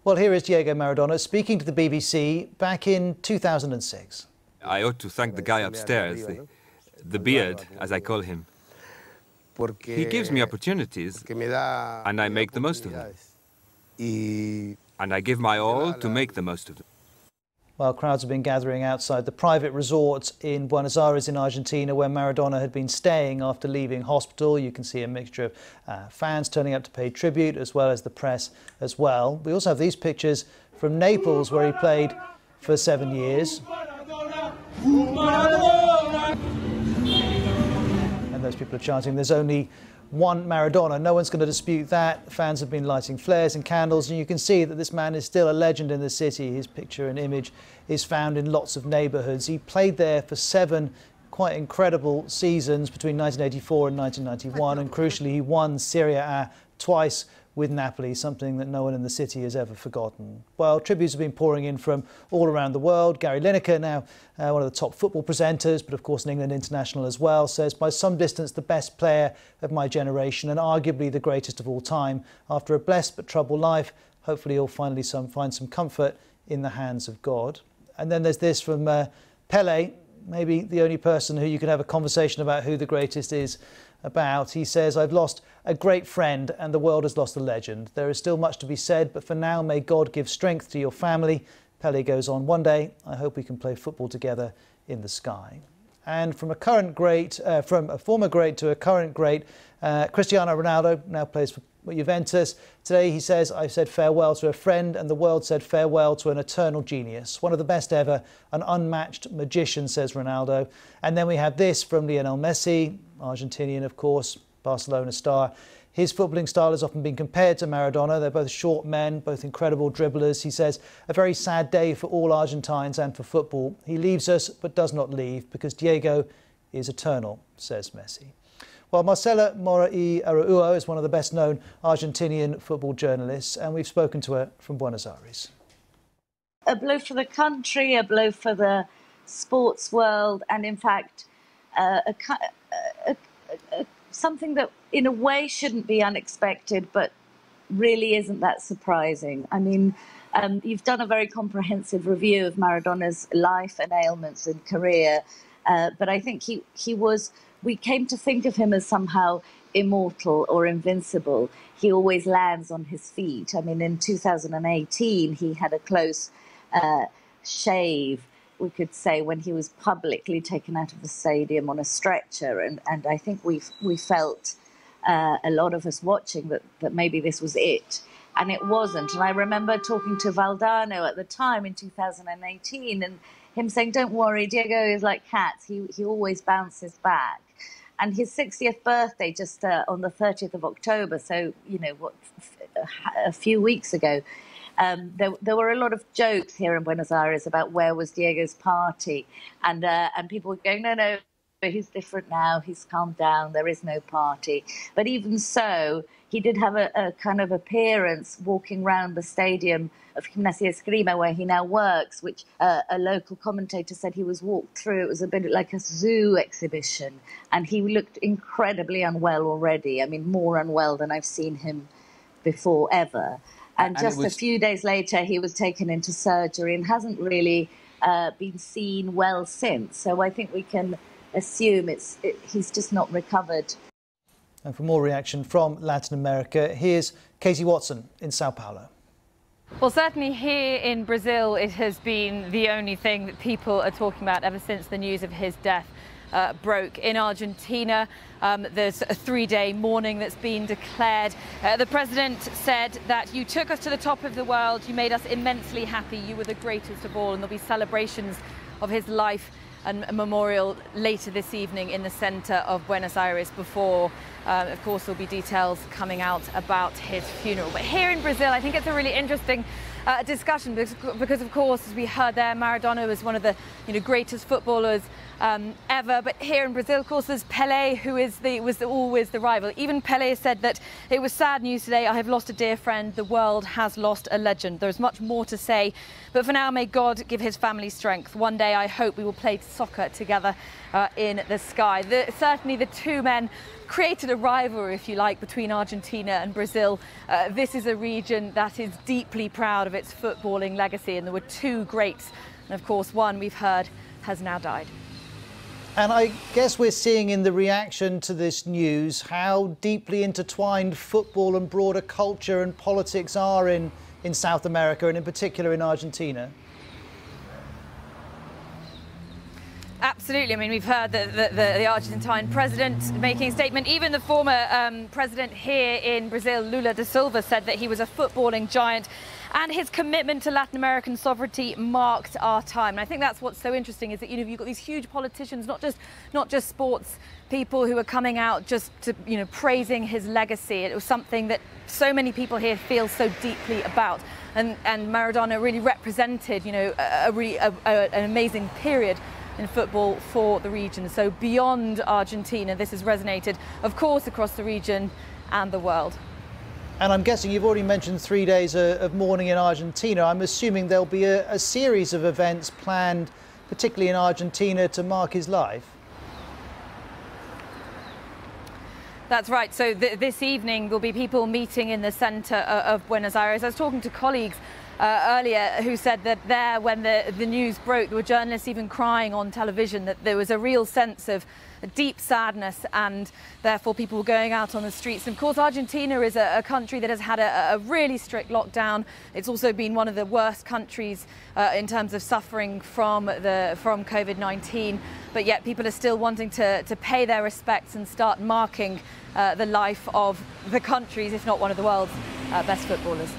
Well, here is Diego Maradona speaking to the BBC back in 2006. I ought to thank the guy upstairs, the beard, as I call him. He gives me opportunities, and I make the most of them. And I give my all to make the most of them. Well, crowds have been gathering outside the private resort in Buenos Aires in Argentina where Maradona had been staying after leaving hospital. You can see a mixture of fans turning up to pay tribute, as well as the press as well. We also have these pictures from Naples, where he played for 7 years. And those people are chanting, "There's only one Maradona." No one's going to dispute that. Fans have been lighting flares and candles, and you can see that this man is still a legend in the city. His picture and image is found in lots of neighbourhoods. He played there for 7 quite incredible seasons between 1984 and 1991, and crucially he won Serie A twice with Napoli, something that no one in the city has ever forgotten. Well, tributes have been pouring in from all around the world. Gary Lineker, now one of the top football presenters, but of course an England international as well, says by some distance the best player of my generation and arguably the greatest of all time. After a blessed but troubled life, hopefully he'll finally find some comfort in the hands of God. And then there's this from Pelé, maybe the only person who you can have a conversation about who the greatest is about. He says, "I've lost a great friend and the world has lost a legend. There is still much to be said, but for now, may God give strength to your family." Pelé goes on, "One day, I hope we can play football together in the sky." And from a former great to a current great, Cristiano Ronaldo now plays for Juventus. Today he says, "I've said farewell to a friend and the world said farewell to an eternal genius. One of the best ever, an unmatched magician," says Ronaldo. And then we have this from Lionel Messi, Argentinian of course, Barcelona star. His footballing style has often been compared to Maradona. They're both short men, both incredible dribblers. He says, "A very sad day for all Argentines and for football. He leaves us but does not leave because Diego is eternal," says Messi. Well, Marcela Mora y Araujo is one of the best-known Argentinian football journalists, and we've spoken to her from Buenos Aires. A blow for the country, a blow for the sports world, and in fact, something that in a way shouldn't be unexpected, but really isn't that surprising. I mean, you've done a very comprehensive review of Maradona's life and ailments and career, but I think we came to think of him as somehow immortal or invincible. He always lands on his feet. I mean, in 2018, he had a close shave, we could say, when he was publicly taken out of the stadium on a stretcher. And I think we felt, a lot of us watching, that maybe this was it. And it wasn't. And I remember talking to Valdano at the time in 2018 and him saying, "Don't worry, Diego is like cats. He always bounces back." And his 60th birthday just on the 30th of October, so, a few weeks ago, there were a lot of jokes here in Buenos Aires about where was Diego's party. And people were going, no, he's different now, he's calmed down, there is no party. But even so, he did have a kind of appearance walking around the stadium of Gimnasia Esgrima, where he now works, which a local commentator said he was walked through. It was a bit like a zoo exhibition, and he looked incredibly unwell already. I mean, more unwell than I've seen him before ever. And just a few days later, he was taken into surgery and hasn't really been seen well since. So I think we can assume he's just not recovered. And for more reaction from Latin America, here's Katie Watson in Sao Paulo. Well, certainly here in Brazil, it has been the only thing that people are talking about ever since the news of his death broke. In Argentina, there's a 3-day mourning that's been declared. The president said that "You took us to the top of the world, you made us immensely happy, you were the greatest of all," and there'll be celebrations of his life and a memorial later this evening in the centre of Buenos Aires before, of course, there'll be details coming out about his funeral. But here in Brazil, I think it's a really interesting discussion because, of course, as we heard there, Maradona was one of the greatest footballers ever. But here in Brazil, of course, there's Pelé, who was always the rival. Even Pelé said that it was sad news today. "I have lost a dear friend. The world has lost a legend." There's much more to say, but for now, may God give his family strength. One day, I hope we will play soccer together in the sky. Certainly, the two men created created a rivalry, if you like, between Argentina and Brazil. This is a region that is deeply proud of its footballing legacy, and there were two greats. And of course, one we've heard has now died. And I guess we're seeing in the reaction to this news how deeply intertwined football and broader culture and politics are in South America, and in particular in Argentina. Absolutely. I mean, we've heard the Argentine president making a statement. Even the former president here in Brazil, Lula da Silva, said that he was a footballing giant, and his commitment to Latin American sovereignty marked our time. And I think that's what's so interesting, is that, you know, you've got these huge politicians, not just sports people, who are coming out just to, you know, praising his legacy. It was something that so many people here feel so deeply about. And Maradona really represented, you know, an amazing period in football for the region. So beyond Argentina, this has resonated, of course, across the region and the world. And I'm guessing you've already mentioned 3 days of mourning in Argentina. I'm assuming there'll be a series of events planned, particularly in Argentina, to mark his life. That's right. So this evening there'll be people meeting in the centre of Buenos Aires. I was talking to colleagues earlier who said that when the news broke, there were journalists even crying on television, that there was a real sense of deep sadness, and therefore people were going out on the streets. And of course, Argentina is a country that has had a really strict lockdown. It's also been one of the worst countries in terms of suffering from COVID-19, but yet people are still wanting to pay their respects and start marking the life of the country's, if not one of the world's, best footballers.